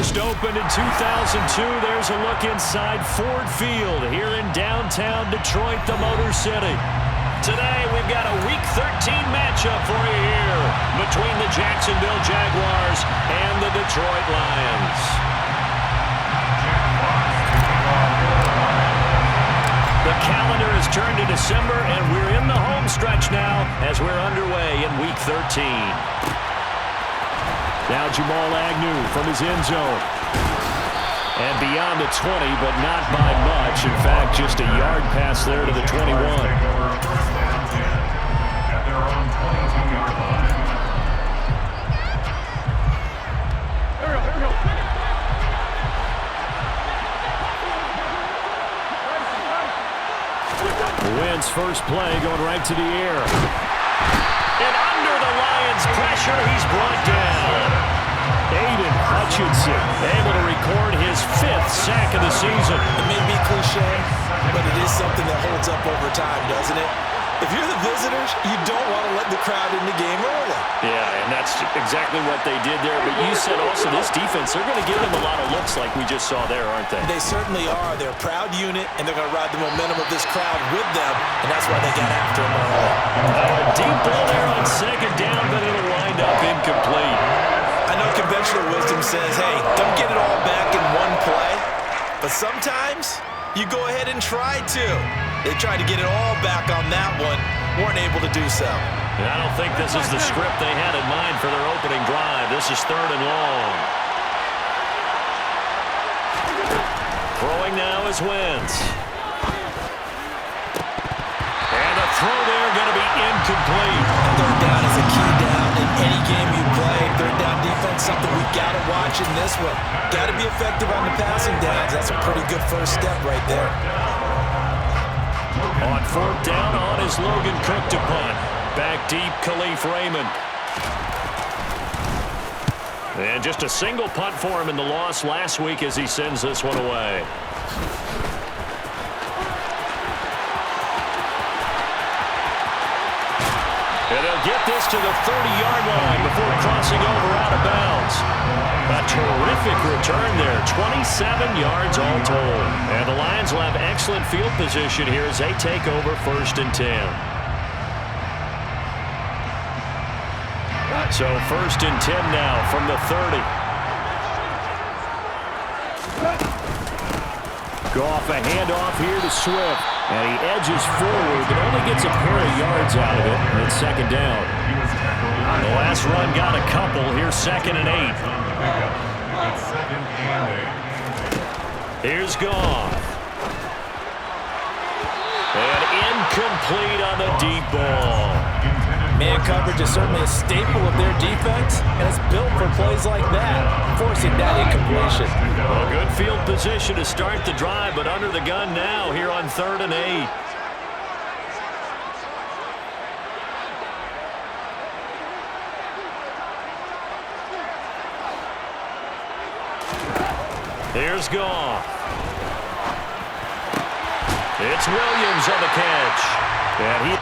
First opened in 2002. There's a look inside Ford Field here in downtown Detroit, the Motor City. Today, we've got a Week 13 matchup for you here between the Jacksonville Jaguars and the Detroit Lions. The calendar has turned to December, and we're in the home stretch now as we're underway in Week 13. Now Jamal Agnew from his end zone. And beyond the 20, but not by much. In fact, just a yard pass there to the 21. Wins first play going right to the air. And under the Lions' pressure, he's brought down. Aiden Hutchinson able to record his 5th sack of the season. It may be cliche, but it is something that holds up over time, doesn't it? If you're the visitors, you don't want to let the crowd in the game early. Yeah, and that's exactly what they did there. But you said also this defense, they're going to give them a lot of looks like we just saw there, aren't they? They certainly are. They're a proud unit, and they're going to ride the momentum of this crowd with them, and that's why they got after him early. A deep ball there on second down, but it'll wind up incomplete. I know conventional wisdom says, hey, don't get it all back in one play. But sometimes you go ahead and try to. They tried to get it all back on that one, weren't able to do so. And I don't think this is the script they had in mind for their opening drive. This is 3rd and long. Throwing now is Wentz. And a throw there going to be incomplete. Third down is a key down in any game you play. Third down defense, something we've got to watch in this one. Got to be effective on the passing downs. That's a pretty good first step right there. On 4th down, on is Logan Cook to punt. Back deep, Khalif Raymond. And just a single punt for him in the loss last week as he sends this one away. And they'll get this to the 30-yard line before crossing over out of bounds. A terrific return there, 27 yards all told. And the Lions will have excellent field position here as they take over 1st and 10. So 1st and 10 now from the 30. Goff a handoff here to Swift. And he edges forward, but only gets a pair of yards out of it. And it's 2nd down. The last run got a couple. Here's 2nd and 8. Here's Goff. And incomplete on the deep ball. Man coverage is certainly a staple of their defense, and it's built for plays like that, forcing that incompletion. Well, good field position to start the drive, but under the gun now here on 3rd and 8. Here's Goff. It's Williams on the catch. And he...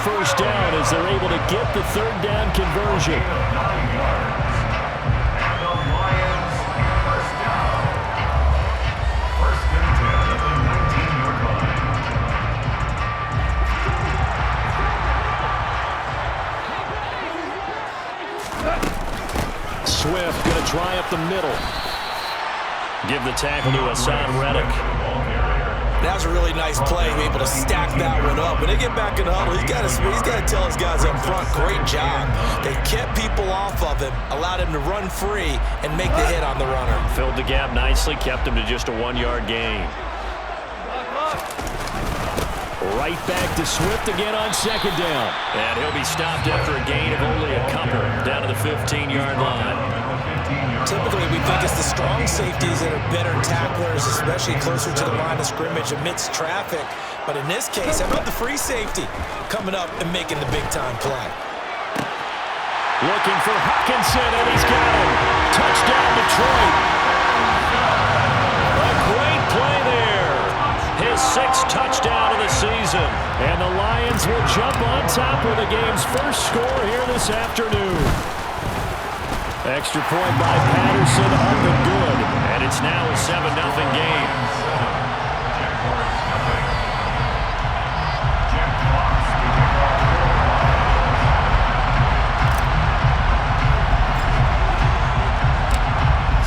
first down as they're able to get the third down conversion. Swift going to try up the middle. Give the tackle to Hassan Reddick. That was a really nice play, able to stack that one up. When they get back in the huddle, he's got to tell his guys up front, great job. They kept people off of him, allowed him to run free and make the hit on the runner. Filled the gap nicely, kept him to just a 1-yard gain. Right back to Swift again on second down. And he'll be stopped after a gain of only a couple down to the 15-yard line. Typically, we think it's the strong safeties that are better tacklers, especially closer to the line of scrimmage amidst traffic. But in this case, how about the free safety coming up and making the big-time play? Looking for Hockenson, and he's got him. Touchdown, Detroit. A great play there. His 6th touchdown of the season. And the Lions will jump on top with the game's first score here this afternoon. Extra point by Patterson, up and good. And it's now a 7-0 game.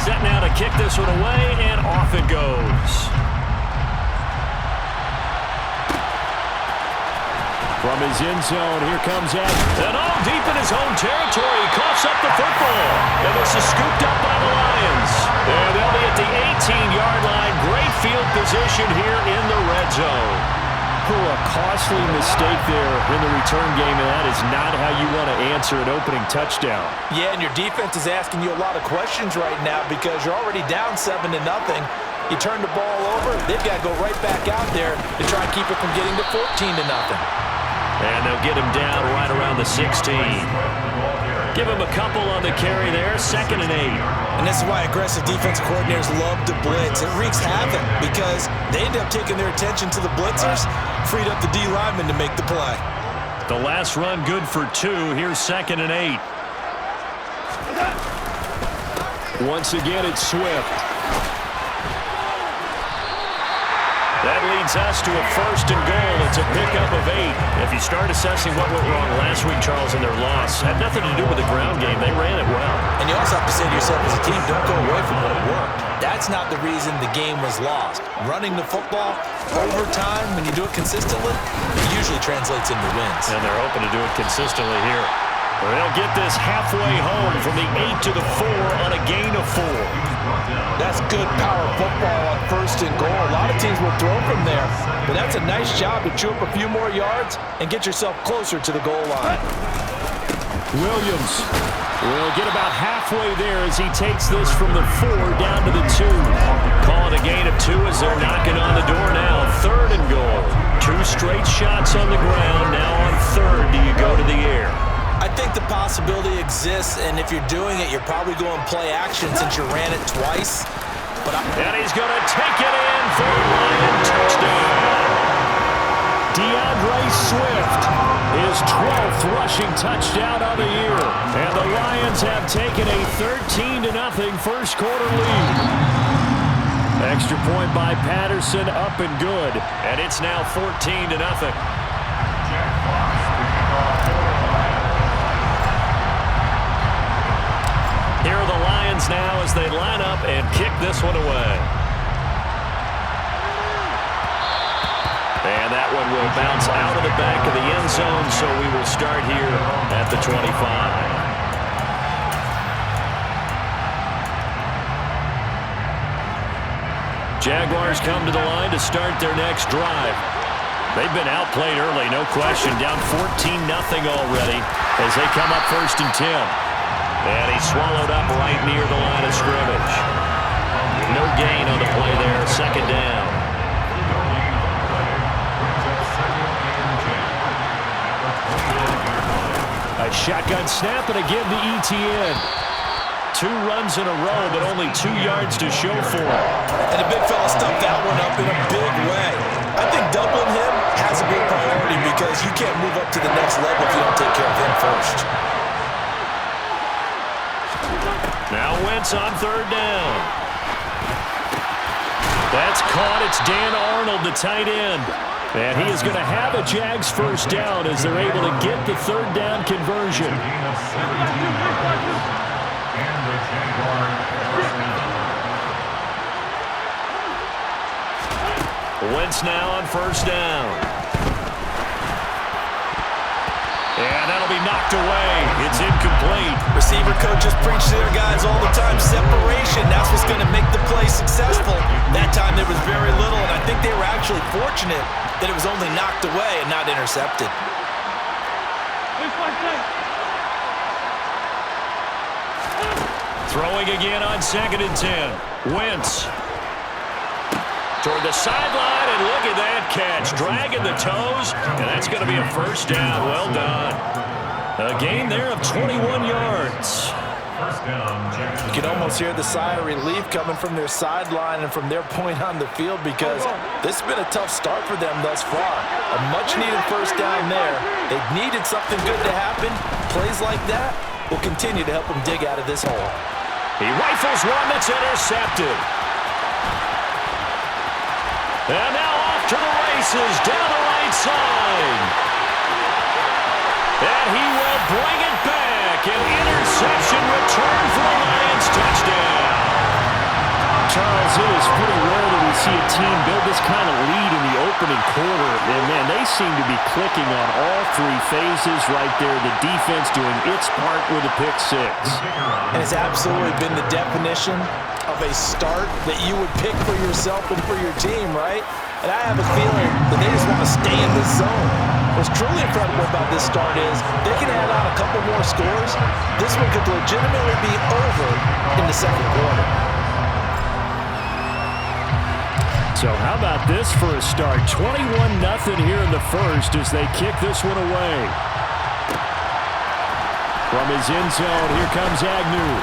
Set now to kick this one away, and off it goes. From his end zone, here comes Ed. And all deep in his own territory, he coughs up the football. And this is scooped up by the Lions. And they'll be at the 18-yard line. Great field position here in the red zone. A costly mistake there in the return game, and that is not how you want to answer an opening touchdown. Yeah, and your defense is asking you a lot of questions right now because you're already down 7-0. You turn the ball over, they've got to go right back out there to try and keep it from getting to 14-0. And they'll get him down right around the 16. Give him a couple on the carry there, 2nd and 8. And this is why aggressive defensive coordinators love to blitz. It wreaks havoc because they end up taking their attention to the blitzers, freed up the D lineman to make the play. The last run good for 2. Here's 2nd and 8. Once again, it's Swift. That leads us to a 1st and goal. It's a pickup of 8. If you start assessing what went wrong last week, Charles, in their loss, had nothing to do with the ground game. They ran it well. And you also have to say to yourself as a team, don't go away from what worked. That's not the reason the game was lost. Running the football over time, when you do it consistently, it usually translates into wins. And they're hoping to do it consistently here. They'll get this halfway home from the 8 to the 4 on a gain of 4. That's good power football on 1st and goal. A lot of teams will throw from there, but that's a nice job to chew up a few more yards and get yourself closer to the goal line. Williams will get about halfway there as he takes this from the 4 down to the 2. Call it a gain of 2 as they're knocking on the door now. 3rd and goal. 2 straight shots on the ground. Now on 3rd, do you go to the air? I think the possibility exists, and if you're doing it, you're probably going play action since you ran it twice. And he's going to take it in for a Lion touchdown. DeAndre Swift, his 12th rushing touchdown of the year. And the Lions have taken a 13-0 first quarter lead. Extra point by Patterson, up and good. And it's now 14-0. Here are the Lions now as they line up and kick this one away. And that one will bounce out of the back of the end zone, so we will start here at the 25. Jaguars come to the line to start their next drive. They've been outplayed early, no question, down 14-0 already as they come up 1st and 10. And he's swallowed up right near the line of scrimmage. No gain on the play there, 2nd down. A shotgun snap and again to ETN. 2 runs in a row, but only 2 yards to show for it. And the big fella stuffed that one up in a big way. I think doubling him has to be a priority because you can't move up to the next level if you don't take care of him first. Now Wentz on third down. That's caught. It's Dan Arnold, the tight end. And he is going to have a Jags first down as they're able to get the third down conversion. Wentz now on first down. And that'll be knocked away. It's incomplete. Receiver coaches preach to their guys all the time. Separation, that's what's going to make the play successful. That time there was very little, and I think they were actually fortunate that it was only knocked away and not intercepted. Throwing again on 2nd and 10. Wentz toward the sideline, and look at that catch. Dragging the toes, and that's going to be a first down. Well done. A gain there of 21 yards. You can almost hear the sigh of relief coming from their sideline and from their point on the field because this has been a tough start for them thus far. A much-needed first down there. They've needed something good to happen. Plays like that will continue to help them dig out of this hole. He rifles one that's intercepted. And now off to the races, down the right side. And he will bring it back. An interception return for the Lions. Touchdown. Charles, it is pretty rare that we see a team build this kind of lead in the opening quarter. And, man, they seem to be clicking on all three phases right there. The defense doing its part with a pick six. And it's absolutely been the definition of a start that you would pick for yourself and for your team, right? And I have a feeling that they just want to stay in this zone. What's truly incredible about this start is they can add on a couple more scores. This one could legitimately be over in the second quarter. So how about this for a start? 21-0 here in the first as they kick this one away. From his end zone, here comes Agnew.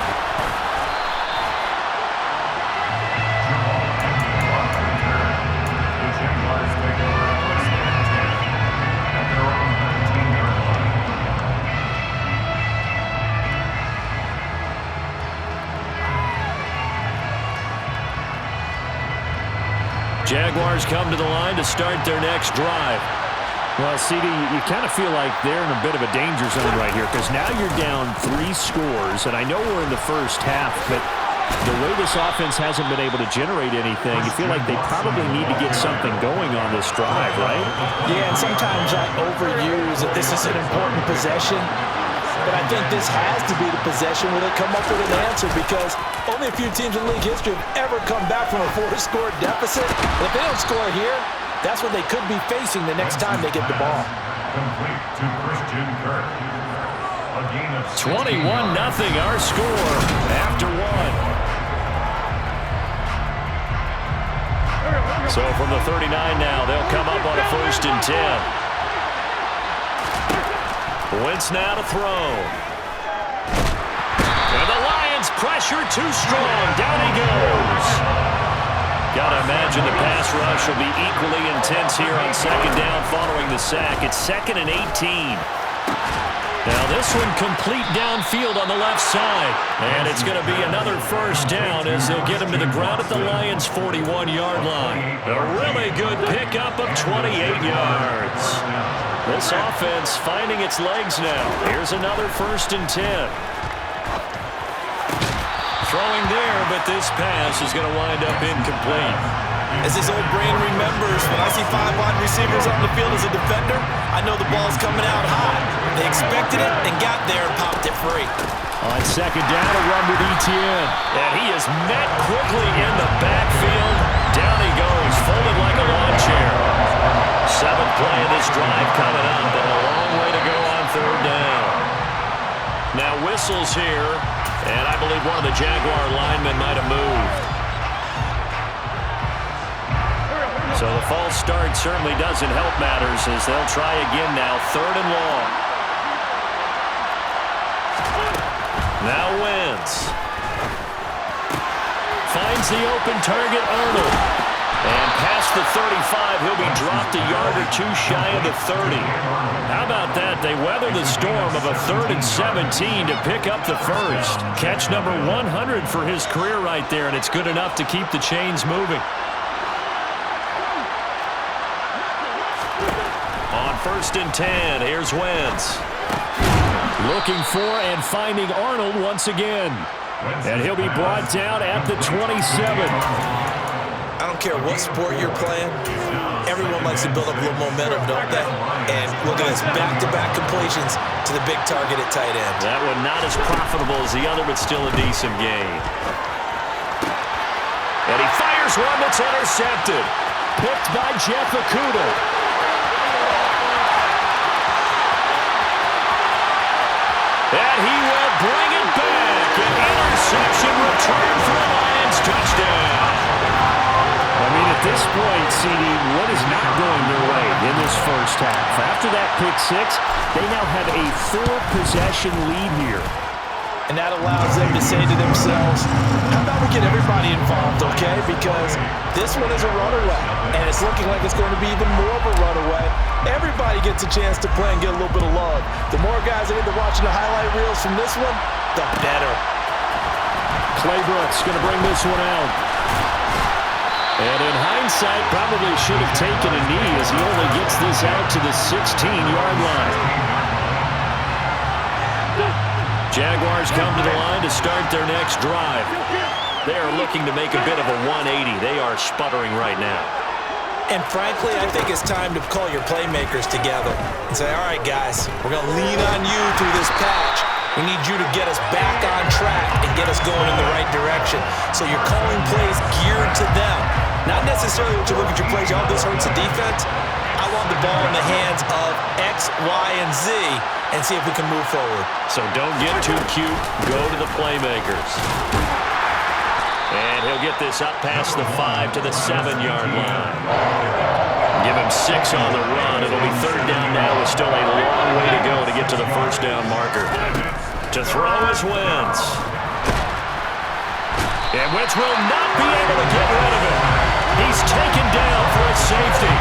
Jaguars come to the line to start their next drive. Well, CD, you kind of feel like they're in a bit of a danger zone right here because now you're down 3 scores, and I know we're in the first half, but the way this offense hasn't been able to generate anything, you feel like they probably need to get something going on this drive, right? Yeah, and sometimes I overuse that this is an important possession. But I think this has to be the possession where they come up with an answer because only a few teams in league history have ever come back from a 4-score deficit. And if they don't score here, that's what they could be facing the next time they get the ball. 21-0 our score after one. So from the 39 now, they'll come up on a 1st and 10. Wentz now to throw. And the Lions pressure too strong. Down he goes. Gotta imagine the pass rush will be equally intense here on 2nd down following the sack. It's 2nd and 18. Now this one complete downfield on the left side. And it's going to be another first down as they'll get him to the ground at the Lions' 41-yard line. A really good pickup of 28 yards. This offense finding its legs now. Here's another 1st and 10. Throwing there, but this pass is going to wind up incomplete. As his old brain remembers, when I see 5 wide receivers on the field as a defender, I know the ball's coming out high. They expected it and got there and popped it free. On 2nd down, a run with Etienne. And he is met quickly in the backfield. Down he goes, folded like a lawn chair. 7th play of this drive coming up, but a long way to go on 3rd down. Now whistles here, and I believe one of the Jaguar linemen might have moved. So the false start certainly doesn't help matters as they'll try again now, 3rd and long. Now Wentz finds the open target, Arnold. And past the 35, he'll be dropped a yard or two shy of the 30. How about that? They weather the storm of a 3rd and 17 to pick up the first. Catch number 100 for his career right there, and it's good enough to keep the chains moving. On 1st and 10, here's Wentz. Looking for and finding Arnold once again. And he'll be brought down at the 27. I don't care what sport you're playing. Everyone likes to build up a little momentum, don't they? And look at this, back-to-back completions to the big target at tight end. That one not as profitable as the other, but still a decent gain. And he fires one that's intercepted. Picked by Jeff Okudah. And he will bring it back. An interception return for the Lions. Touchdown. I mean, at this point, CD, what is not going their way in this first half? After that pick six, they now have a 4-possession lead here. And that allows them to say to themselves, how about we get everybody involved, okay? Because this one is a runaway, and it's looking like it's going to be even more of a runaway. Everybody gets a chance to play and get a little bit of love. The more guys that end up watching the highlight reels from this one, the better. Claybrooks going to bring this one out. And in hindsight, probably should have taken a knee as he only gets this out to the 16-yard line. Jaguars come to the line to start their next drive. They are looking to make a bit of a 180. They are sputtering right now. And frankly, I think it's time to call your playmakers together and say, all right, guys, we're going to lean on you through this patch. We need you to get us back on track and get us going in the right direction. So you're calling plays geared to them. Not necessarily when you look at your plays, oh, this hurts the defense. I want the ball in the hands of X, Y, and Z and see if we can move forward. So don't get too cute. Go to the playmakers. And he'll get this up past the 5 to the 7-yard line. Give him 6 on the run. It'll be 3rd down now with still a long way to go to get to the 1st down marker. To throw is Wentz. And Wentz will not be able to get rid of it. He's taken down for a safety.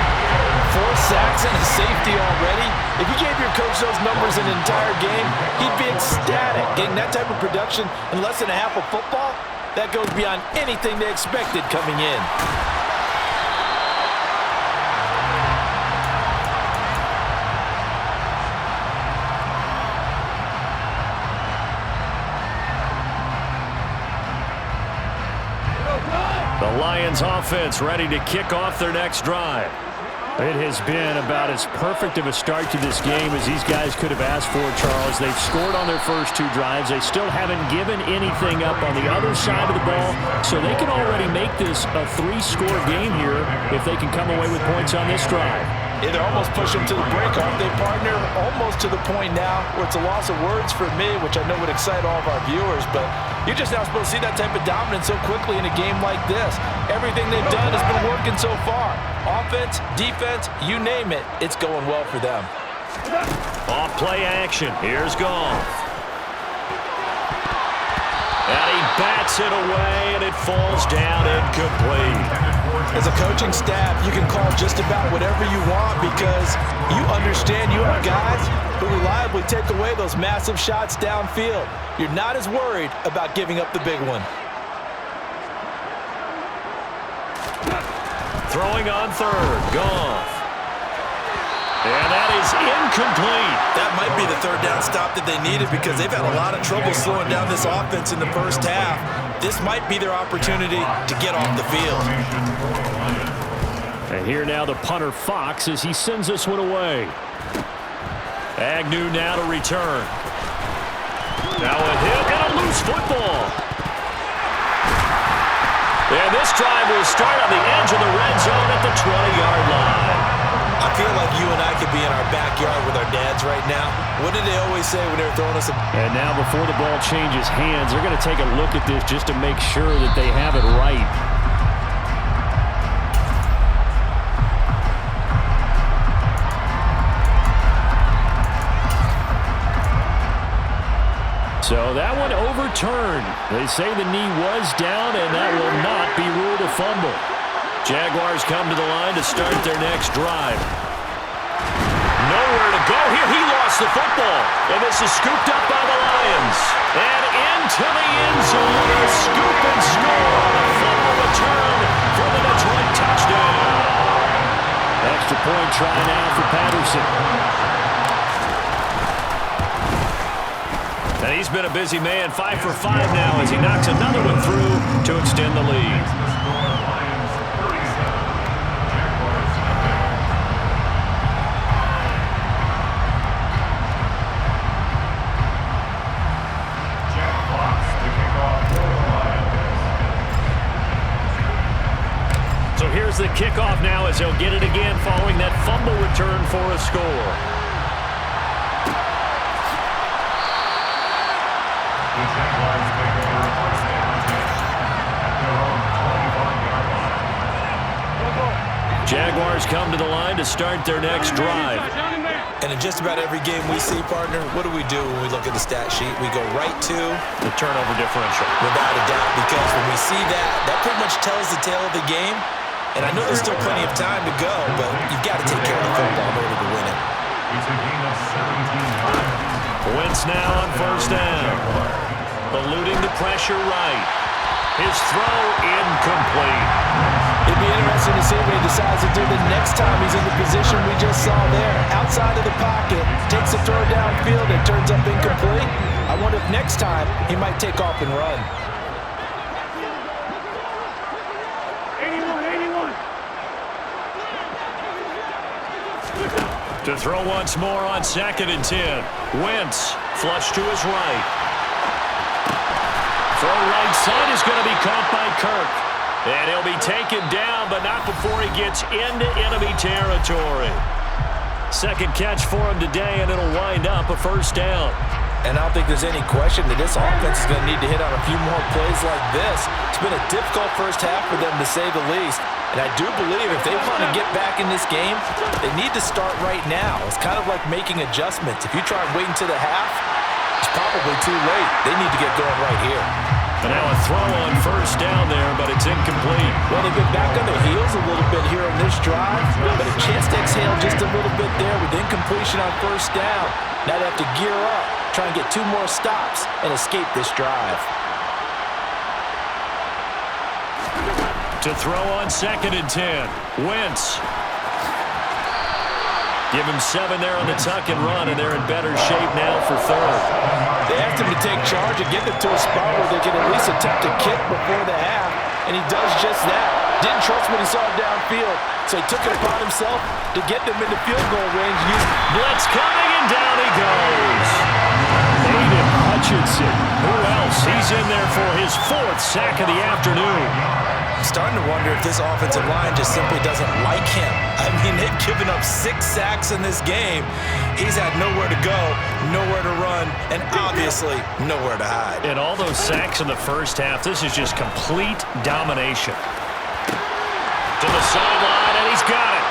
4 sacks and a safety already. If you gave your coach those numbers in an entire game, he'd be ecstatic. Getting that type of production in less than a half of football, that goes beyond anything they expected coming in. The Lions offense ready to kick off their next drive. It has been about as perfect of a start to this game as these guys could have asked for, Charles. They've scored on their first 2 drives. They still haven't given anything up on the other side of the ball, so they can already make this a 3-score game here if they can come away with points on this drive. Yeah, they're almost pushing to the break, aren't they, partner? Almost to the point now where it's a loss of words for me, which I know would excite all of our viewers, but you're just now supposed to see that type of dominance so quickly in a game like this. Everything they've done has been working so far. Offense, defense, you name it, it's going well for them. Off play action. Here's Goff. And he bats it away, and it falls down incomplete. As a coaching staff, you can call just about whatever you want because you understand you have guys who reliably take away those massive shots downfield. You're not as worried about giving up the big one. Throwing on 3rd. Goff. And that is incomplete. That might be the 3rd down stop that they needed because they've had a lot of trouble slowing down this offense in the first half. This might be their opportunity to get off the field. And here now the punter Fox as he sends this one away. Agnew now to return. Now a hit and a loose football. And this drive will start on the edge of the red zone at the 20-yard line. I feel like you and I could be in our backyard with our dads right now. What did they always say when they were throwing us a... And now before the ball changes hands, they're going to take a look at this just to make sure that they have it right. So that one overturned. They say the knee was down, and that will not be ruled a fumble. Jaguars come to the line to start their next drive. Nowhere to go here. He lost the football. And this is scooped up by the Lions. And into the end zone. A scoop and score on a fumble return for the Detroit touchdown. Extra point try now for Patterson. And he's been a busy man. 5 for 5 now as he knocks another one through to extend the lead. So here's the kickoff now as he'll get it again following that fumble return for a score. Jaguars come to the line to start their next drive. And in just about every game we see, partner, what do when we look at the stat sheet? We go right to the turnover differential. Without a doubt, because when we see that, that pretty much tells the tale of the game. And I know there's still plenty of time to go, but you've got to take care of the football in order to win it. Wentz now on first down. Eluding the pressure right. His throw incomplete. It'd be interesting to see what he decides to do the next time he's in the position we just saw there. Outside of the pocket, takes a throw downfield and turns up incomplete. I wonder if next time he might take off and run. 81. To throw once more on 2nd and 10. Wentz flush to his right. Throw right side is going to be caught by Kirk. And he'll be taken down, but not before he gets into enemy territory. Second catch for him today, and it'll wind up a first down. And I don't think there's any question that this offense is going to need to hit on a few more plays like this. It's been a difficult first half for them, to say the least. And I do believe if they want to get back in this game, they need to start right now. It's kind of like making adjustments. If you try and wait until the half, it's probably too late. They need to get going right here. And now a throw on first down there, but it's incomplete. Well, they've been back on their heels a little bit here on this drive, but a chance to exhale just a little bit there with incompletion on first down. Now they have to gear up, try and get 2 more stops, and escape this drive. To throw on 2nd and 10. Wentz. Give him 7 there on the tuck and run, and they're in better shape now for 3rd. They asked him to take charge and get them to a spot where they can at least attempt a kick before the half, and he does just that. Didn't trust what he saw downfield, so he took it upon himself to get them into field goal range. Blitz coming, and down he goes. Aiden Hutchinson. Who else? He's in there for his 4th sack of the afternoon. I'm starting to wonder if this offensive line just simply doesn't like him. I mean, they've given up 6 sacks in this game. He's had nowhere to go, nowhere to run, and obviously nowhere to hide. And all those sacks in the first half, this is just complete domination. To the sideline, and he's got it.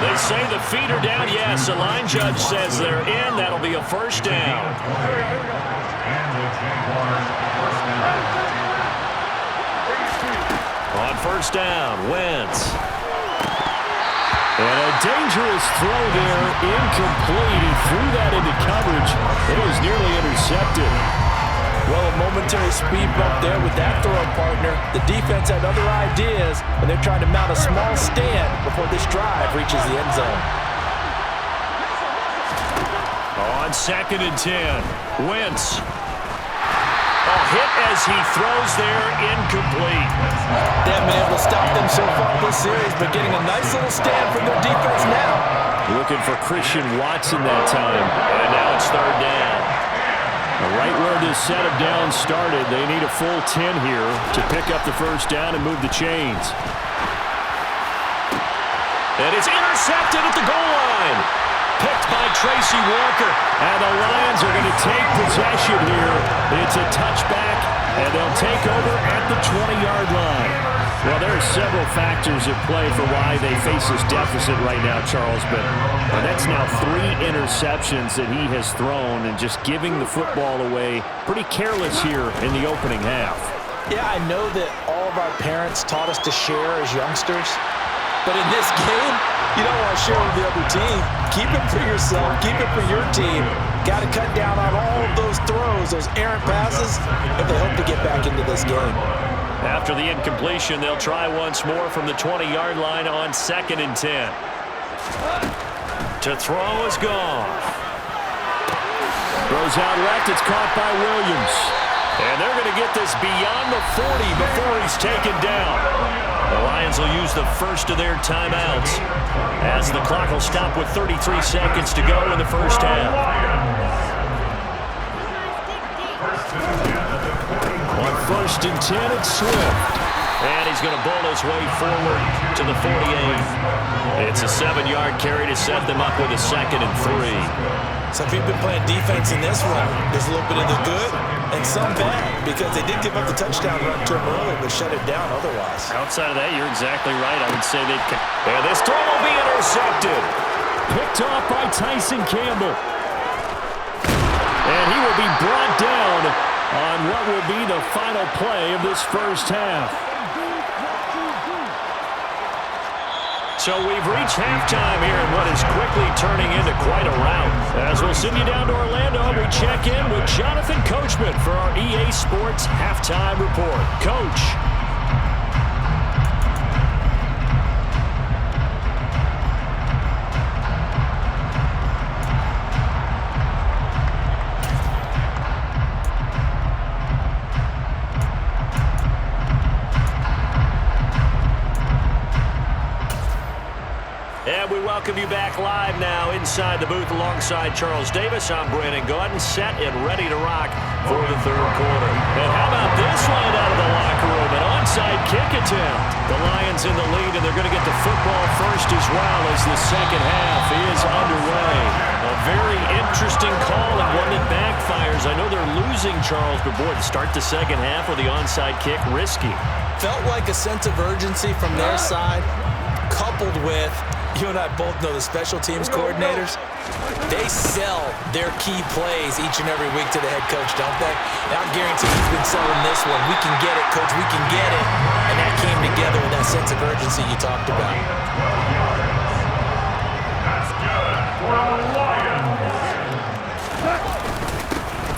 They say the feet are down. Yes, the line judge says they're in. That'll be a first down. On first down, Wentz. And a dangerous throw there, incomplete. He threw that into coverage. It was nearly intercepted. Well, a momentary speed bump there with that throw, partner. The defense had other ideas, and they're trying to mount a small stand before this drive reaches the end zone. On 2nd and 10, Wentz. A hit as he throws there, incomplete. They haven't been able to stop them so far this series, but getting a nice little stand from their defense now. Looking for Christian Watson that time, and now it's 3rd down. Right where this set of downs started, they need a full 10 here to pick up the first down and move the chains. And it's intercepted at the goal line. Picked by Tracy Walker. And the Lions are going to take possession here. It's a touchback, and they'll take over at the 20-yard line. Well, there are several factors at play for why they face this deficit right now, Charles. But that's now 3 interceptions that he has thrown and just giving the football away. Pretty careless here in the opening half. Yeah, I know that all of our parents taught us to share as youngsters, but in this game, you don't want to share with the other team. Keep it for yourself. Keep it for your team. Got to cut down on all of those throws, those errant passes, if they hope to get back into this game. After the incompletion, they'll try once more from the 20-yard line on 2nd and 10. To throw is gone. Throws out left. It's caught by Williams. And they're going to get this beyond the 40 before he's taken down. The Lions will use the first of their timeouts as the clock will stop with 33 seconds to go in the first half. On 1st and 10, it's Swift. And he's going to bull his way forward to the 48. It's a 7-yard carry to set them up with a 2nd and 3. So if you've been playing defense in this one, there's a little bit of the good and some bad, because they did give up the touchdown run to him early, but shut it down otherwise. Outside of that, you're exactly right. I would say they've... And this throw will be intercepted. Picked off by Tyson Campbell. And he will be brought down on what will be the final play of this first half. So we've reached halftime here in what is quickly turning into quite a rout. As we'll send you down to Orlando, we check in with Jonathan Coachman for our EA Sports Halftime Report. Coach. And we welcome you back live now inside the booth alongside Charles Davis. I'm Brandon Gordon, set and ready to rock for the third quarter. And how about this one out of the locker room? An onside kick attempt. The Lions in the lead, and they're going to get the football first as well as the second half is underway. A very interesting call and one that backfires. I know they're losing, Charles, but boy, to start the second half with the onside kick, risky. Felt like a sense of urgency from their side, coupled with, you and I both know the special teams coordinators, they sell their key plays each and every week to the head coach, don't they? And I guarantee he's been selling this one. We can get it, coach, we can get it. And that came together with that sense of urgency you talked about.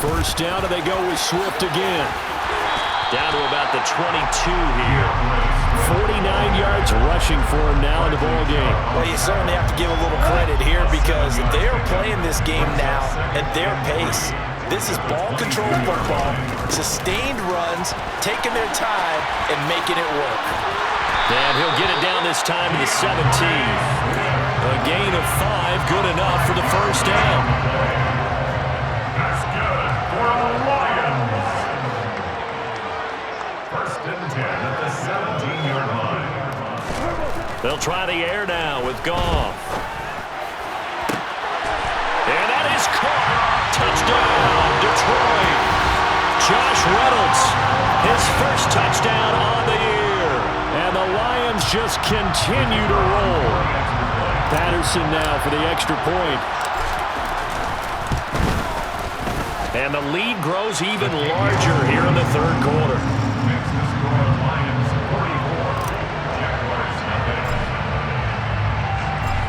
First down, and they go with Swift again. Down to about the 22 here. 49 yards rushing for him now in the ball game. Well, you certainly have to give a little credit here because they are playing this game now at their pace. This is ball control football, sustained runs, taking their time and making it work. And he'll get it down this time to the 17. A gain of 5, good enough for the first down. They'll try the air now with Goff. And that is caught. Touchdown, Detroit. Josh Reynolds, his first touchdown on the year. And the Lions just continue to roll. Patterson now for the extra point. And the lead grows even larger here in the third quarter.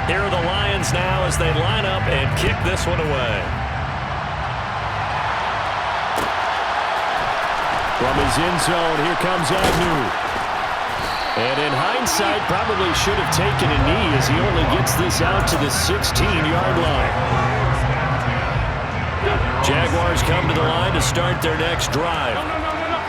Here are the Lions now as they line up and kick this one away. From his end zone, here comes Agnew. And in hindsight, probably should have taken a knee as he only gets this out to the 16-yard line. Jaguars come to the line to start their next drive.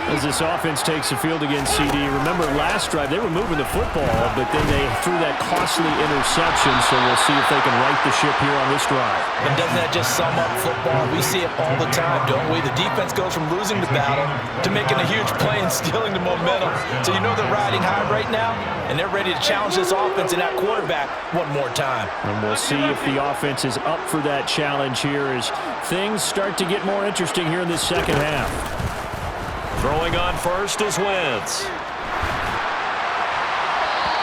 As this offense takes the field against CD, remember last drive they were moving the football, but then they threw that costly interception, so we'll see if they can right the ship here on this drive. And doesn't that just sum up football? We see it all the time, don't we? The defense goes from losing the battle to making a huge play and stealing the momentum. So you know they're riding high right now, and they're ready to challenge this offense and that quarterback one more time. And we'll see if the offense is up for that challenge here as things start to get more interesting here in this second half. Throwing on first is Wentz.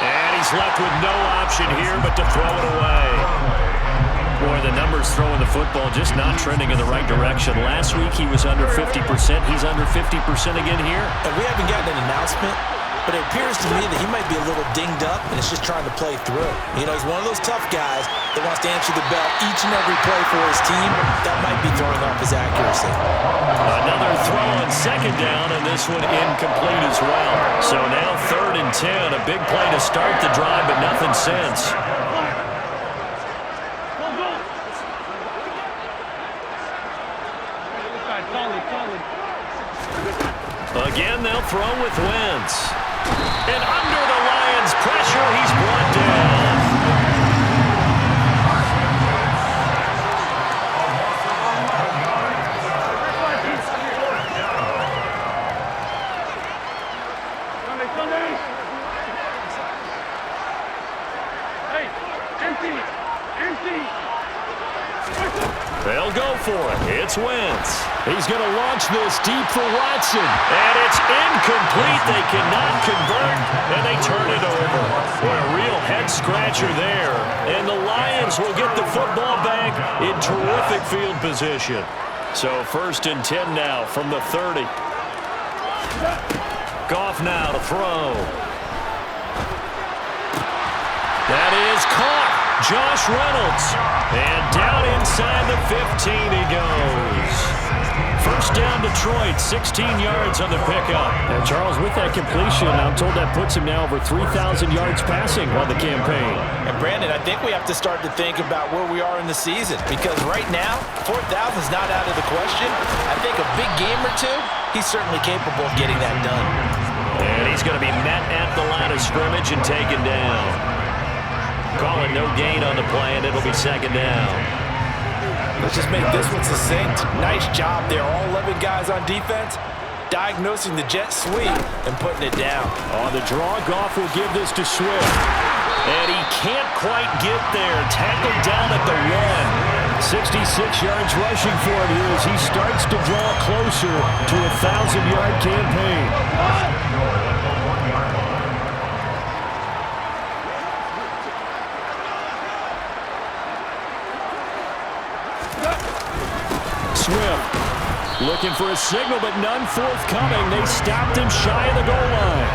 And he's left with no option here but to throw it away. Boy, the numbers throwing the football just not trending in the right direction. Last week he was under 50%. He's under 50% again here. And we haven't gotten an announcement, but it appears to me that he might be a little dinged up and is just trying to play through. You know, he's one of those tough guys that wants to answer the bell each and every play for his team. That might be throwing off his accuracy. Another throw on second down, and this one incomplete as well. So now 3rd and 10. A big play to start the drive, but nothing since. Again, they'll throw with Wentz. And under the Lions' pressure, he's brought down. They'll go for it. It's Wentz. He's going to launch this deep for Watson. And it's incomplete. They cannot convert, and they turn it over. What a real head-scratcher there. And the Lions will get the football back in terrific field position. So 1st and 10 now from the 30. Goff now to throw. That is caught. Josh Reynolds. And down inside the 15 he goes. 1st down Detroit, 16 yards on the pickup. And Charles, with that completion, I'm told that puts him now over 3,000 yards passing on the campaign. And Brandon, I think we have to start to think about where we are in the season, because right now, 4,000 is not out of the question. I think a big game or two, he's certainly capable of getting that done. And he's going to be met at the line of scrimmage and taken down. Call it no gain on the play, and it'll be 2nd down. Let's just make this one succinct. Nice job there. All 11 guys on defense diagnosing the jet sweep and putting it down. On the draw, Goff will give this to Swift. And he can't quite get there. Tackled down at the 1. 66 yards rushing for him here as he starts to draw closer to a 1,000-yard campaign. Swift looking for a signal, but none forthcoming. They stopped him shy of the goal line.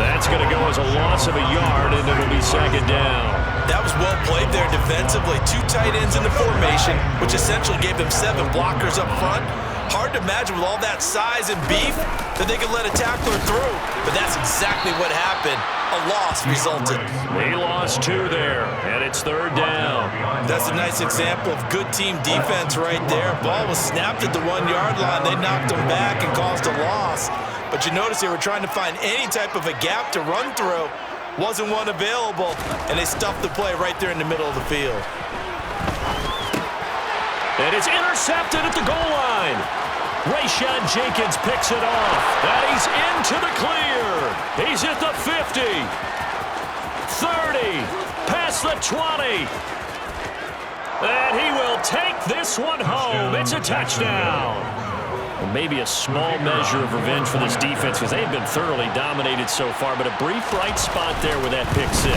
That's going to go as a loss of a yard, and it'll be 2nd down. That was well played there defensively. 2 tight ends in the formation, which essentially gave them 7 blockers up front. Hard to imagine with all that size and beef that they could let a tackler through, but that's exactly what happened. A loss resulted. He lost 2 there, and it's 3rd down. That's a nice example of good team defense right there. Ball was snapped at the 1-yard line. They knocked him back and caused a loss. But you notice they were trying to find any type of a gap to run through. Wasn't one available, and they stuffed the play right there in the middle of the field. And it's intercepted at the goal line. Rayshon Jenkins picks it off. And he's into the clear. He's at the 50. 30. Past the 20. And he will take this one home. It's a touchdown. Well, maybe a small measure of revenge for this defense because they've been thoroughly dominated so far, but a brief bright spot there with that pick 6.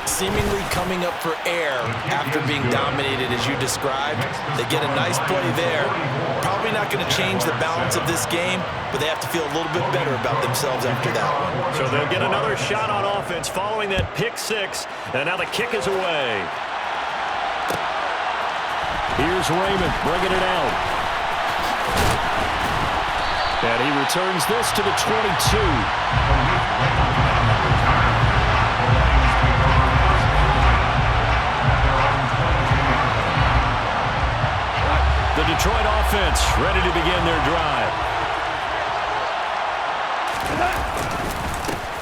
Seemingly coming up for air after being dominated as you described. They get a nice play there. Probably not going to change the balance of this game, but they have to feel a little bit better about themselves after that one. So they'll get another shot on offense following that pick 6, and now the kick is away. Here's Raymond bringing it out. And he returns this to the 22. The Detroit offense ready to begin their drive.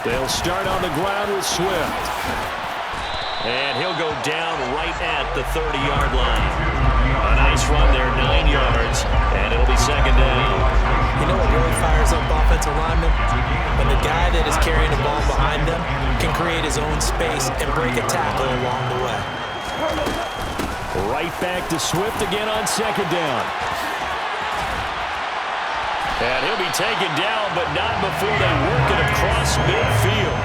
They'll start on the ground with Swift. And he'll go down right at the 30-yard line. A nice run there, 9 yards, and it'll be 2nd down. You know what really fires up offensive linemen? When the guy that is carrying the ball behind them can create his own space and break a tackle along the way. Right back to Swift again on 2nd down. And he'll be taken down, but not before they work it across midfield.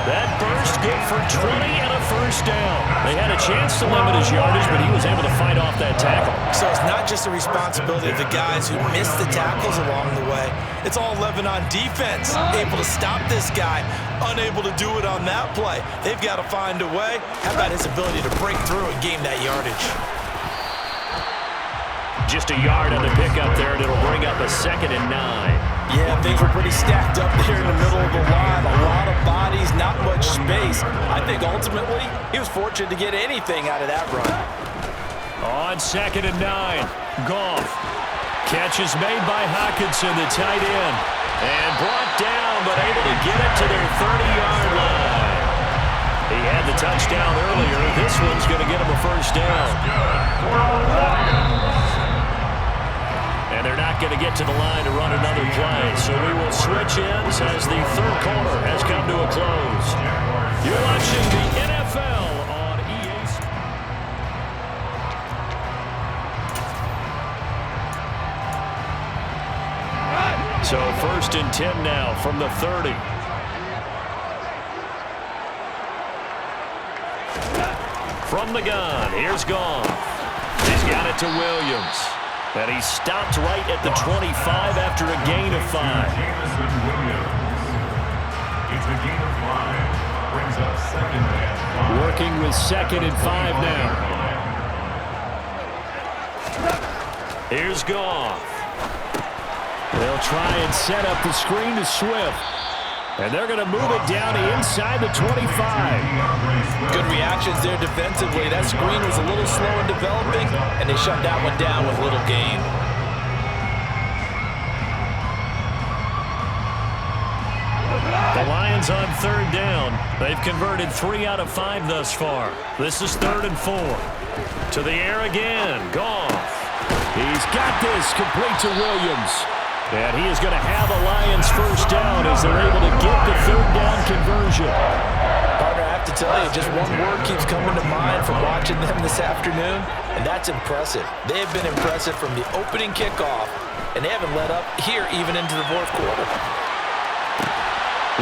That burst good for 20 and a first down. They had a chance to limit his yardage, but he was able to fight off that tackle. So it's not just the responsibility of the guys who missed the tackles along the way. It's all 11 on defense, able to stop this guy, unable to do it on that play. They've got to find a way. How about his ability to break through and gain that yardage? Just a yard on the pickup there, and it'll bring up a 2nd and 9. Yeah, things were pretty stacked up there in the middle of the line. A lot of bodies, not much space. I think ultimately he was fortunate to get anything out of that run. On 2nd and 9, Goff. Catch is made by Hockenson, the tight end. And brought down, but able to get it to their 30-yard line. He had the touchdown earlier. This one's going to get him a first down. And they're not going to get to the line to run another play. So we will switch ends as the third quarter has come to a close. You're watching the NFL on EA Sports. So 1st and 10 now from the 30. From the gun, here's Goff. He's got it to Williams. And he stopped right at the 25 after a gain of 5. Working with 2nd and 5 now. Here's Goff. They'll try and set up the screen to Swift. And they're going to move it down inside the 25. Good reactions there defensively. That screen was a little slow in developing, and they shut that one down with little gain. The Lions on 3rd down. They've converted 3 out of 5 thus far. This is 3rd and 4. To the air again. Goff. He's got this complete to Williams. And he is going to have a Lions first down as they're able to get the 3rd down conversion. Partner, I have to tell you, just one word keeps coming to mind from watching them this afternoon, and that's impressive. They have been impressive from the opening kickoff, and they haven't let up here even into the 4th quarter.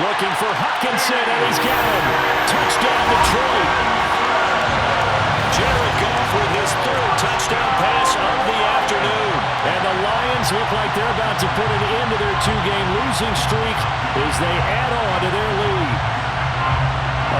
Looking for Hockenson, and he's got him. Touchdown, Detroit. Jared Goff with his 3rd touchdown pass of the afternoon. And the Lions look like they're about to put an end to their 2-game losing streak as they add on to their lead.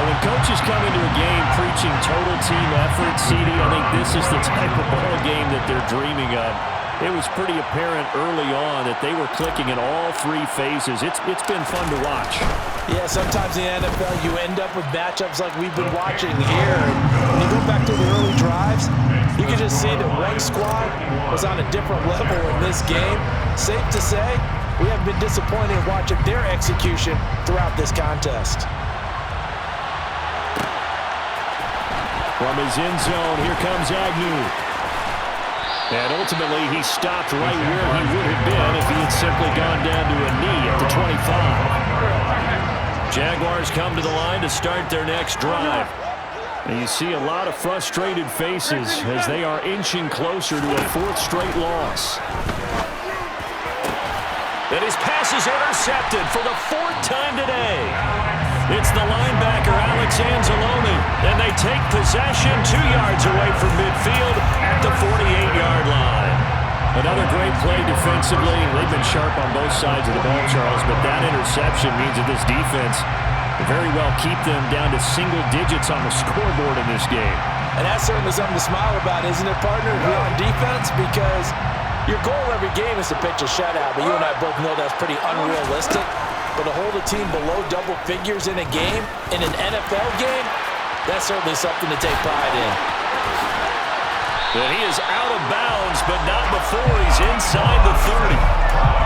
When coaches come into a game preaching total team effort, CD, I think this is the type of ball game that they're dreaming of. It was pretty apparent early on that they were clicking in all 3 phases. It's been fun to watch. Yeah, sometimes in the NFL you end up with matchups like we've been watching here. When you go back to the early drives, you can just see that one squad was on a different level in this game. Safe to say, we have been disappointed in watching their execution throughout this contest. From his end zone, here comes Agnew. And ultimately, he stopped right where he would have been if he had simply gone down to a knee at the 25. Jaguars come to the line to start their next drive. And you see a lot of frustrated faces as they are inching closer to a 4th straight loss. And his pass is intercepted for the 4th time today. It's the linebacker, Alex Anzalone, and they take possession 2 yards away from midfield at the 48-yard line. Another great play defensively. They've been sharp on both sides of the ball, Charles, but that interception means that this defense will very well keep them down to single digits on the scoreboard in this game. And that's certainly something to smile about, isn't it, partner, if you're on defense? Because your goal every game is to pitch a shutout, but you and I both know that's pretty unrealistic. But to hold a team below double figures in a game, in an NFL game, that's certainly something to take pride in. And he is out of bounds, but not before he's inside the 30.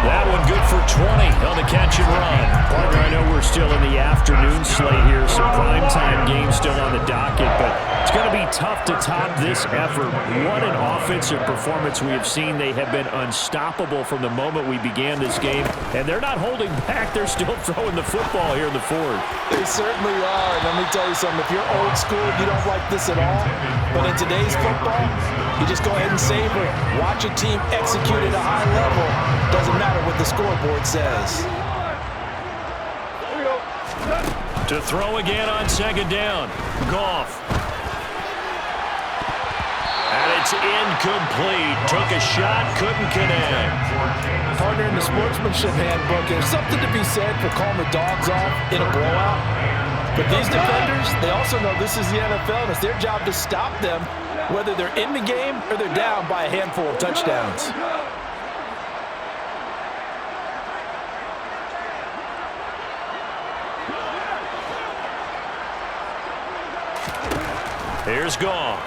That one good for 20 on the catch and run. Partner, I know we're still in the afternoon slate here, some primetime games still on the docket, but it's going to be tough to top this effort. What an offensive performance we have seen. They have been unstoppable from the moment we began this game, and they're not holding back. They're still throwing the football here in the 4th. They certainly are. And let me tell you something. If you're old school, you don't like this at all. But in today's football, you just go ahead and savor it. Watch a team execute at a high level. Doesn't matter what the scoreboard says. To throw again on second down. Goff. And it's incomplete. Took a shot, couldn't connect. Partner, in the sportsmanship handbook, there's something to be said for calling the dogs off in a blowout. But these defenders, they also know this is the NFL, and it's their job to stop them, whether they're in the game or they're down by a handful of touchdowns. Here's Goff.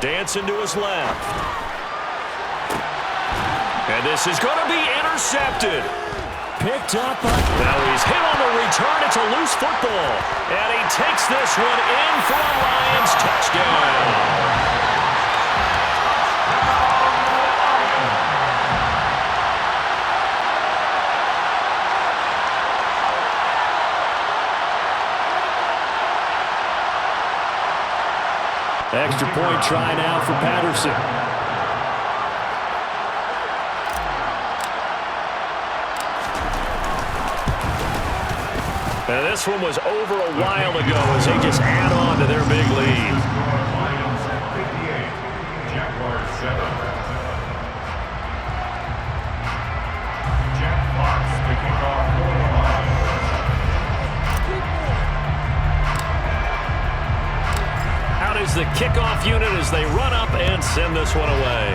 Dancing to his left. And this is going to be intercepted. Picked up. Now he's hit on the return. It's a loose football. And he takes this one in for a Lions touchdown. Extra point try now for Patterson. And this one was over a while ago as they just add on to their big lead. Lions at 58, Jaguars 7. Jack Fox to kick off for the Lions. Out is the kickoff unit as they run up and send this one away.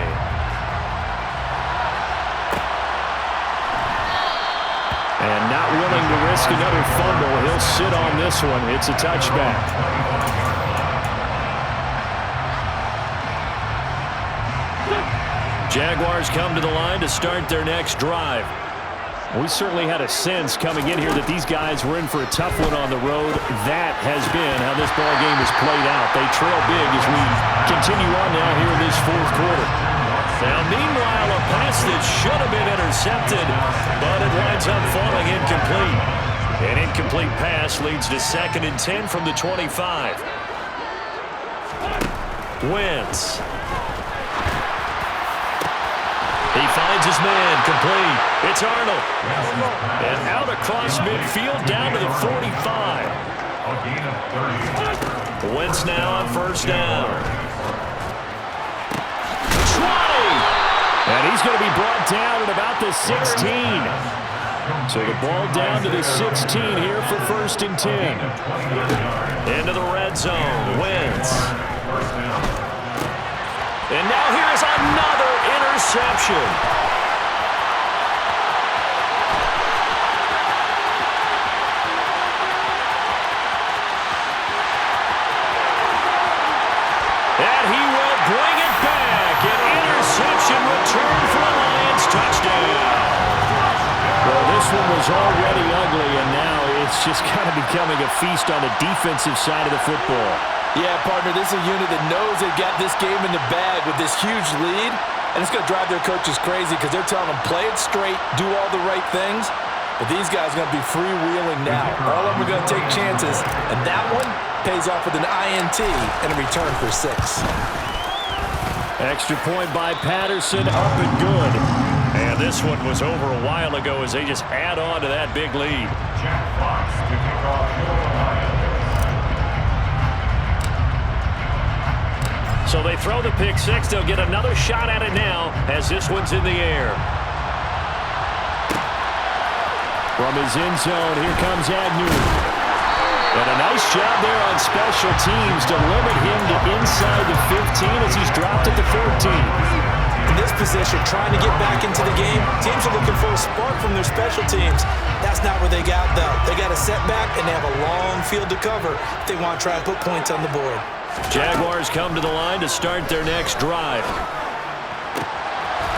And not willing to risk another fumble. He'll sit on this one. It's a touchback. Jaguars come to the line to start their next drive. We certainly had a sense coming in here that these guys were in for a tough one on the road. That has been how this ball game has played out. They trail big as we continue on now here in this fourth quarter. Now, meanwhile, a pass that should have been intercepted, but it winds up falling incomplete. An incomplete pass leads to 2nd and 10 from the 25. Wentz. He finds his man, complete. It's Arnold. And out across midfield, down to the 45. A gain of 30. Wentz now on first down. 20! And he's going to be brought down at about the 16. So the ball down to the 16 here for 1st and 10. Into the red zone, Wentz. And now here is another interception. And he will bring it back. An interception return for a Lions touchdown. Well, this one was already ugly, and now it's just kind of becoming a feast on the defensive side of the football. Yeah, partner, this is a unit that knows they've got this game in the bag with this huge lead, and it's going to drive their coaches crazy because they're telling them play it straight, do all the right things, but these guys are going to be freewheeling now. All of them are going to take chances, and that one pays off with an INT and a return for 6. Extra point by Patterson, up and good. And this one was over a while ago as they just add on to that big lead. Jack Fox to kick off for the Lions. So they throw the pick 6. They'll get another shot at it now as this one's in the air. From his end zone, here comes Agnew. And a nice job there on special teams to limit him to inside the 15 as he's dropped at the 14. In this position, trying to get back into the game, teams are looking for a spark from their special teams. That's not where they got, though. They got a setback, and they have a long field to cover if they want to try and put points on the board. Jaguars come to the line to start their next drive.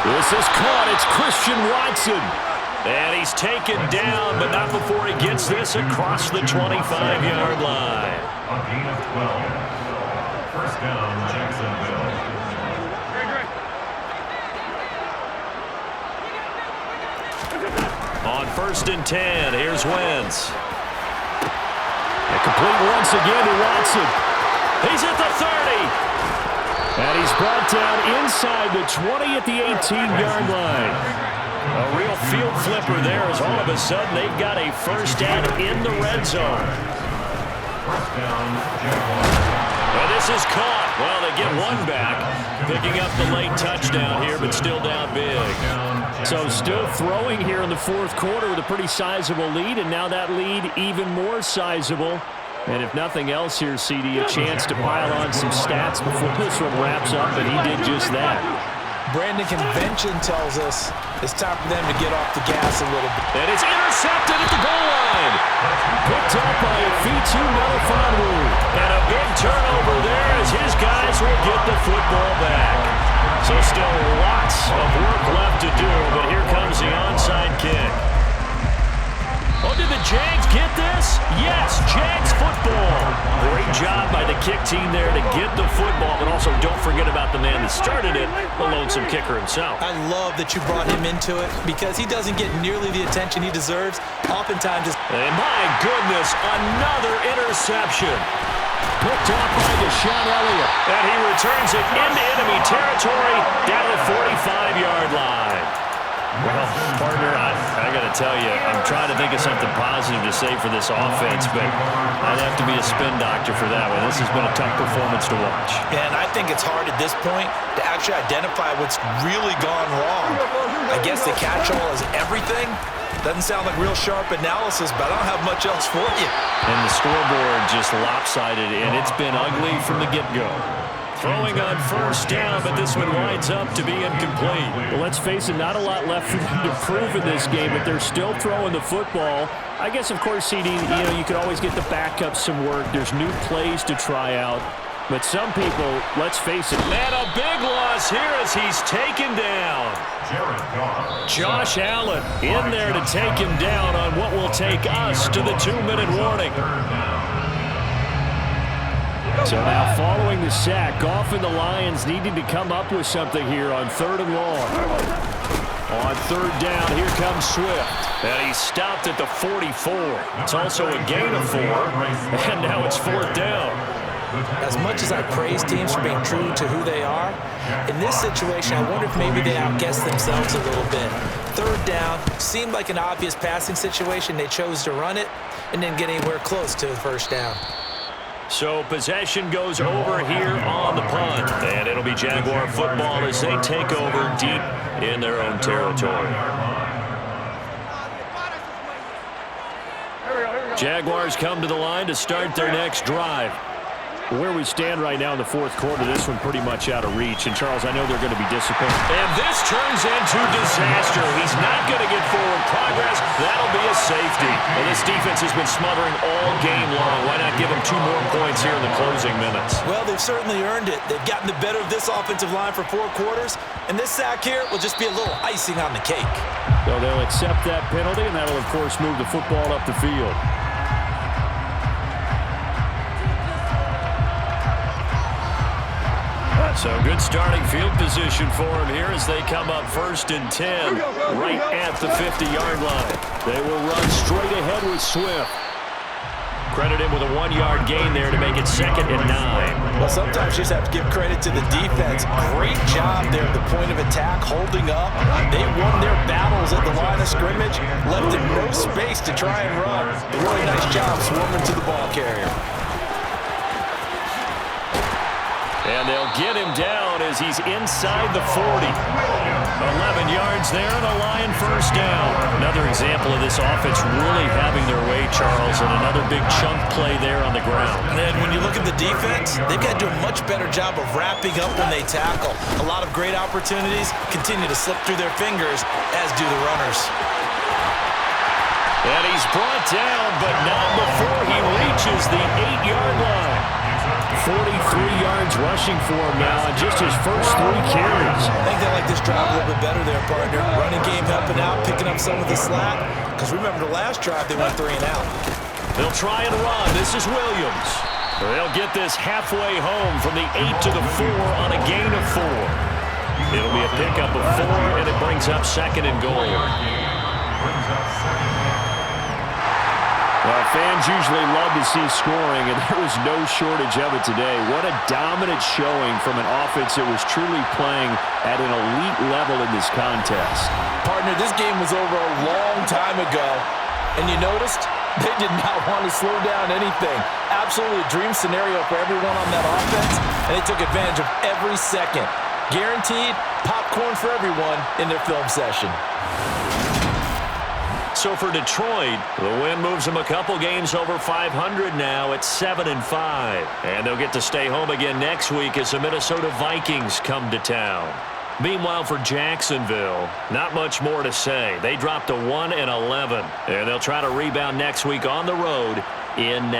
This is caught. It's Christian Watson. And he's taken down, but not before he gets this across the 25-yard line. A gain of 12. First down, Jacksonville. On 1st and 10, here's Wentz. A complete once again to Watson. He's at the 30. And he's brought down inside the 20 at the 18-yard line. A real field flipper there as all of a sudden they've got a first down in the red zone. First down, Jaguars. And this is caught. Well, they get one back, picking up the late touchdown here, but still down big. So still throwing here in the fourth quarter with a pretty sizable lead, and now that lead even more sizable. And if nothing else here, CD, a chance to pile on some stats before this one wraps up, and he did just that. Brandon, convention tells us it's time for them to get off the gas a little bit. And it's intercepted at the goal line. Picked up by a Fitu Melifonwu. And a big turnover there as his guys will get the football back. So still lots of work left to do, but here comes the onside kick. Oh, did the Jags get this? Yes, Jags football. Great job by the kick team there to get the football, but also don't forget about the man that started it, the lonesome kicker himself. I love that you brought him into it because he doesn't get nearly the attention he deserves. Oftentimes, and my goodness, another interception. Picked up by Deshaun Elliott. And he returns it into enemy territory down the 45-yard line. Well, partner, I got to tell you, I'm trying to think of something positive to say for this offense, but I'd have to be a spin doctor for that one. This has been a tough performance to watch. And I think it's hard at this point to actually identify what's really gone wrong. I guess the catch-all is everything. Doesn't sound like real sharp analysis, but I don't have much else for you. And the scoreboard just lopsided, and it's been ugly from the get-go. Throwing on first down, but this one winds up to be incomplete. Well, let's face it, not a lot left for them to prove in this game, but they're still throwing the football. I guess, of course, CD, you could always get the backup some work. There's new plays to try out. But some people, let's face it. And a big loss here as he's taken down. Josh Allen in there to take him down on what will take us to the 2-minute warning. So now following the sack, Goff and the Lions needing to come up with something here on 3rd and long. On 3rd down, here comes Swift. And he's stopped at the 44. It's also a gain of 4. And now it's 4th down. As much as I praise teams for being true to who they are, in this situation, I wonder if maybe they outguessed themselves a little bit. 3rd down seemed like an obvious passing situation. They chose to run it and didn't get anywhere close to the 1st down. So possession goes over here on the punt. And it'll be Jaguar football as they take over deep in their own territory. Jaguars come to the line to start their next drive. Where we stand right now in the 4th quarter, this one pretty much out of reach. And, Charles, I know they're going to be disappointed. And this turns into disaster. He's not going to get forward progress. That'll be a safety. And this defense has been smothering all game long. Why not give them 2 more points here in the closing minutes? Well, they've certainly earned it. They've gotten the better of this offensive line for 4 quarters. And this sack here will just be a little icing on the cake. So they'll accept that penalty, and that'll, of course, move the football up the field. So good starting field position for him here as they come up 1st and 10 right at the 50-yard line. They will run straight ahead with Swift. Credit him with a 1-yard gain there to make it 2nd and 9. Well, sometimes you just have to give credit to the defense. Great job there at the point of attack, holding up. They won their battles at the line of scrimmage, left them no space to try and run. Really nice job swarming to the ball carrier. And they'll get him down as he's inside the 40. 11 yards there and a Lion first down. Another example of this offense really having their way, Charles, and another big chunk play there on the ground. And when you look at the defense, they've got to do a much better job of wrapping up when they tackle. A lot of great opportunities continue to slip through their fingers, as do the runners. And he's brought down, but not before he reaches the 8-yard line. 43 yards rushing for him now on just his first 3 carries. I think they like this drive a little bit better there, partner. Running game helping out, picking up some of the slack. Because remember the last drive, they went 3 and out. They'll try and run. This is Williams. They'll get this halfway home from the 8 to the 4 on a gain of 4. It'll be a pickup of 4, and it brings up 2nd and goal. Well, fans usually love to see scoring, and there was no shortage of it today. What a dominant showing from an offense that was truly playing at an elite level in this contest. Partner, this game was over a long time ago, and you noticed they did not want to slow down anything. Absolutely a dream scenario for everyone on that offense, and they took advantage of every second. Guaranteed popcorn for everyone in their film session. So for Detroit, the win moves them a couple games over 500 now at 7-5. And they'll get to stay home again next week as the Minnesota Vikings come to town. Meanwhile, for Jacksonville, not much more to say. They dropped to 1-11, and they'll try to rebound next week on the road in